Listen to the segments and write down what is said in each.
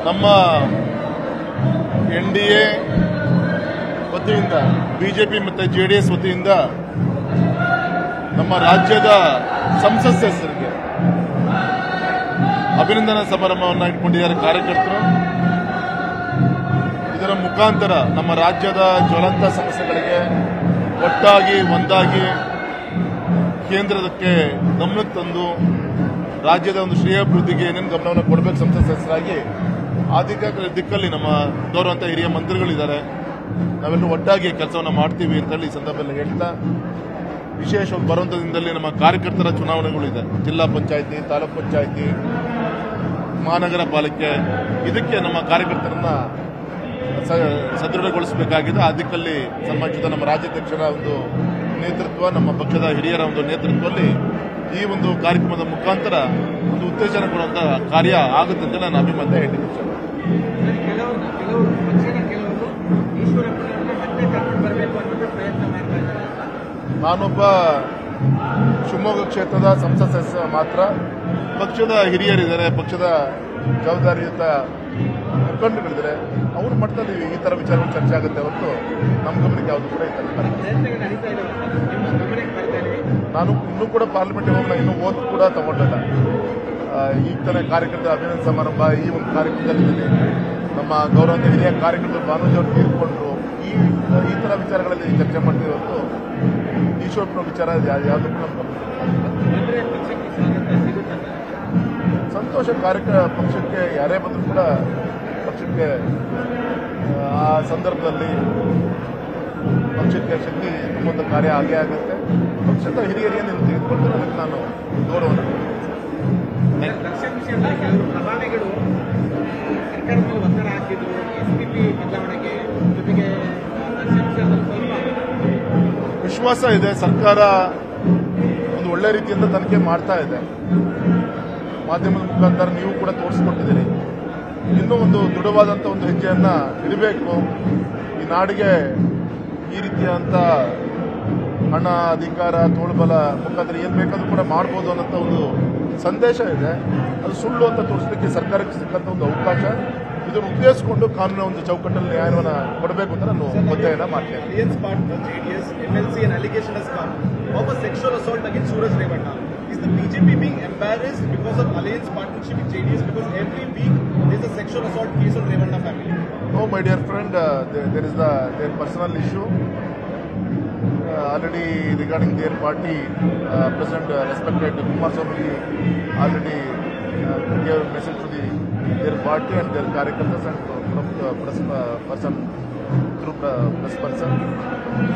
ನಮ್ಮ NDA ವತಿಯಿಂದ BJP ಮತ್ತು JDS ವತಿಯಿಂದ ನಮ್ಮ ರಾಜ್ಯದ ಸಂಸತ್ ಸದಸ್ಯರಿಗೆ ಅಭಿನಂದನಾ ಸಮಾರಂಭವನ್ನು ಇಟ್ಕೊಂಡಿದ್ದಾರೆ ಕಾರ್ಯಕರ್ತರು. ಇದರ ಮುಖಾಂತರ ನಮ್ಮ ರಾಜ್ಯದ ಜ್ವಲಂತ ಸಮಸ್ಯೆಗಳಿಗೆ ಒಟ್ಟಾಗಿ ಒಂದಾಗಿ ಕೇಂದ್ರಕ್ಕೆ ಗಮನಕ್ಕೆ ತಂದು ರಾಜ್ಯದ ಒಂದು ಶ್ರೇಯಾಭಿವೃದ್ಧಿಗೆ ಏನೇನು ಗಮನವನ್ನು ಕೊಡಬೇಕು ಸಂಸತ್ ಸದಸ್ಯರಾಗಿ ಆ ದಿಕ್ಕಲ್ಲಿ ನಮ್ಮ ಗೌರವಂತ ಹಿರಿಯ ಮಂತ್ರಿಗಳಿದ್ದಾರೆ. ನಾವೆಲ್ಲರೂ ಒಟ್ಟಾಗಿ ಕೆಲಸವನ್ನು ಮಾಡ್ತೀವಿ ಅಂತ ಈ ಸಂದರ್ಭದಲ್ಲಿ ಹೇಳ್ತಾ, ವಿಶೇಷವಾಗಿ ಬರುವಂಥ ದಿನದಲ್ಲಿ ನಮ್ಮ ಕಾರ್ಯಕರ್ತರ ಚುನಾವಣೆಗಳಿದೆ. ಜಿಲ್ಲಾ ಪಂಚಾಯಿತಿ, ತಾಲೂಕು ಪಂಚಾಯಿತಿ, ಮಹಾನಗರ ಪಾಲಿಕೆ. ಇದಕ್ಕೆ ನಮ್ಮ ಕಾರ್ಯಕರ್ತರನ್ನ ಸದೃಢಗೊಳಿಸಬೇಕಾಗಿದೆ. ಆ ದಿಕ್ಕಲ್ಲಿ ಸಂಬಂಧಿಸಿದ ನಮ್ಮ ರಾಜ್ಯಾಧ್ಯಕ್ಷರ ಒಂದು ನೇತೃತ್ವ, ನಮ್ಮ ಪಕ್ಷದ ಹಿರಿಯರ ಒಂದು ನೇತೃತ್ವದಲ್ಲಿ ಈ ಒಂದು ಕಾರ್ಯಕ್ರಮದ ಮುಖಾಂತರ ಒಂದು ಉತ್ತೇಜನ ಕೊಡುವಂತ ಕಾರ್ಯ ಆಗುತ್ತೆ ಅಂತ ನಾನು ಅಭಿಮತ ಹೇಳಿದ್ದೀನಿ. ನಾನೊಬ್ಬ ಶಿವಮೊಗ್ಗ ಕ್ಷೇತ್ರದ ಸಂಸತ್ ಸದಸ್ಯ ಮಾತ್ರ. ಪಕ್ಷದ ಹಿರಿಯರಿದ್ದಾರೆ, ಪಕ್ಷದ ಜವಾಬ್ದಾರಿಯುತ ಮುಖಂಡಗಳಿದ್ದಾರೆ. ಅವ್ರ ಮಟ್ಟದಲ್ಲಿ ಈ ತರ ವಿಚಾರಗಳು ಚರ್ಚೆ ಆಗುತ್ತೆ ಹೊರತು ನಮ್ಮ ಗಮನಕ್ಕೆ ಯಾವುದು ಕೂಡ ನಾನು ಇನ್ನೂ ಕೂಡ ಪಾರ್ಲಿಮೆಂಟ್ಗೆ ಹೋಗಿ ಇನ್ನೂ ಓದ್ ಕೂಡ ತಗೊಂಡಿಲ್ಲ. ಈಗ ತಾನೇ ಕಾರ್ಯಕರ್ತರ ಅಭಿನಂದನಾ ಸಮಾರಂಭ ಈ ಒಂದು ಕಾರ್ಯಕ್ರಮದಲ್ಲಿ ನಮ್ಮ ಗೌರವಂತ ಹಿರಿಯ ಕಾರ್ಯಕರ್ತರು ಭಾನುಜ್ ಅವರು ತೀರ್ಕೊಂಡ್ರು. ಈ ತರ ವಿಚಾರಗಳಲ್ಲಿ ಚರ್ಚೆ ಮಾಡ್ತೀವಿ ಹೊರತು ಈಶ್ವರಪ್ಪನ ವಿಚಾರ ಯಾವುದು ಕೂಡ ಸಂತೋಷ. ಪಕ್ಷಕ್ಕೆ ಯಾರೇ ಬಂದರೂ ಕೂಡ ಪಕ್ಷಕ್ಕೆ ಆ ಸಂದರ್ಭದಲ್ಲಿ ಪಕ್ಷಕ್ಕೆ ಶಕ್ತಿ ತುಂಬುವಂಥ ಕಾರ್ಯ ಆಗೇ ಆಗುತ್ತೆ. ಪಕ್ಷದ ಹಿರಿಯರೇನು ತೆಗೆದುಕೊಂಡು ಅದಕ್ಕೆ ನಾನು ಗೌರವ. ವಿಶ್ವಾಸ ಇದೆ, ಸರ್ಕಾರ ಒಂದು ಒಳ್ಳೆ ರೀತಿಯಿಂದ ತನಿಖೆ ಮಾಡ್ತಾ ಇದೆ. ಮಾಧ್ಯಮದ ಮುಖಾಂತರ ನೀವು ಕೂಡ ತೋರಿಸಿಕೊಟ್ಟಿದ್ದೀರಿ. ಇನ್ನೂ ಒಂದು ದೃಢವಾದಂಥ ಒಂದು ಹೆಜ್ಜೆಯನ್ನ ಇಡಬೇಕು. ಈ ನಾಡಿಗೆ ಈ ರೀತಿಯಾದಂಥ ಹಣ, ಅಧಿಕಾರ, ತೋಳ್ಬಲ ಮುಖಾಂತರ ಏನು ಬೇಕಾದ್ರೂ ಕೂಡ ಮಾಡ್ಬೋದು ಅನ್ನೋಂಥ ಒಂದು ಸಂದೇಶ ಇದೆ. ಅದು ಸುಳ್ಳು ಅಂತ ತೋರಿಸಲಿಕ್ಕೆ ಸರ್ಕಾರಕ್ಕೆ ಸಿಕ್ಕಂಥ ಒಂದು ಅವಕಾಶ. ಇದನ್ನು ಉಪಯೋಗಿಸಿಕೊಂಡು ಕಾನೂನಿನ ಒಂದು ಚೌಕಟ್ಟಲ್ಲಿ ನ್ಯಾಯವನ್ನು ಕೊಡಬೇಕು ಅಂತ ನಾನು ಒತ್ತಾಯನ ಮಾಡ್ತೇನೆ. Alliance partner JDS, MLC, an allegation has come of a sexual assault against Suraj Revanna. Is the BJP being embarrassed because of alliance partnership with JDS? Because every week there is a sexual assault case on Revanna family. No, my dear friend, there is their personal issue. Already regarding their party, President respected Kumaraswamy already gave a message to their party and their karyakartas and from the press person through press person.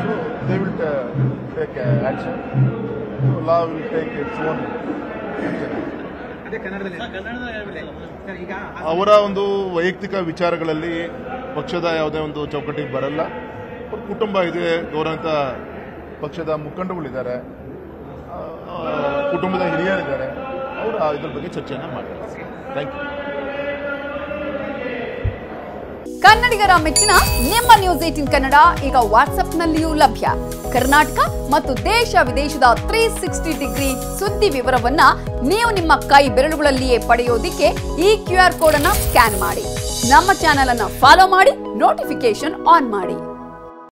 So they will take action. So law will take its own action. ಅವರ ಒಂದು ವೈಯಕ್ತಿಕ ವಿಚಾರಗಳಲ್ಲಿ ಪಕ್ಷದ ಯಾವುದೇ ಒಂದು ಚೌಕಟ್ಟಿಗೆ ಬರಲ್ಲ. ಕುಟುಂಬ ಇದೆ, ಗೌರವಂತ ಪಕ್ಷದ ಮುಖಂಡಗಳಿದ್ದಾರೆ, ಕುಟುಂಬದ ಹಿರಿಯರಿದ್ದಾರೆ. ಅವರು ಇದ್ರ ಬಗ್ಗೆ ಚರ್ಚೆಯನ್ನು ಮಾಡ್ತಾರೆ. Thank you. ಕನ್ನಡಿಗರ ಮೆಚ್ಚಿನ ನಿಮ್ಮ ನ್ಯೂಸ್ 18 ಕನ್ನಡ ಈಗ ವಾಟ್ಸ್ಆಪ್ನಲ್ಲಿಯೂ ಲಭ್ಯ. ಕರ್ನಾಟಕ ಮತ್ತು ದೇಶ ವಿದೇಶದ 360 ಡಿಗ್ರಿ ಸುದ್ದಿ ವಿವರವನ್ನ ನೀವು ನಿಮ್ಮ ಕೈ ಬೆರಳುಗಳಲ್ಲಿಯೇ ಪಡೆಯೋದಿಕ್ಕೆ ಈ QR ಕೋಡ್ ಅನ್ನು ಸ್ಕ್ಯಾನ್ ಮಾಡಿ. ನಮ್ಮ ಚಾನೆಲ್ ಅನ್ನು ಫಾಲೋ ಮಾಡಿ, ನೋಟಿಫಿಕೇಶನ್ ಆನ್ ಮಾಡಿ.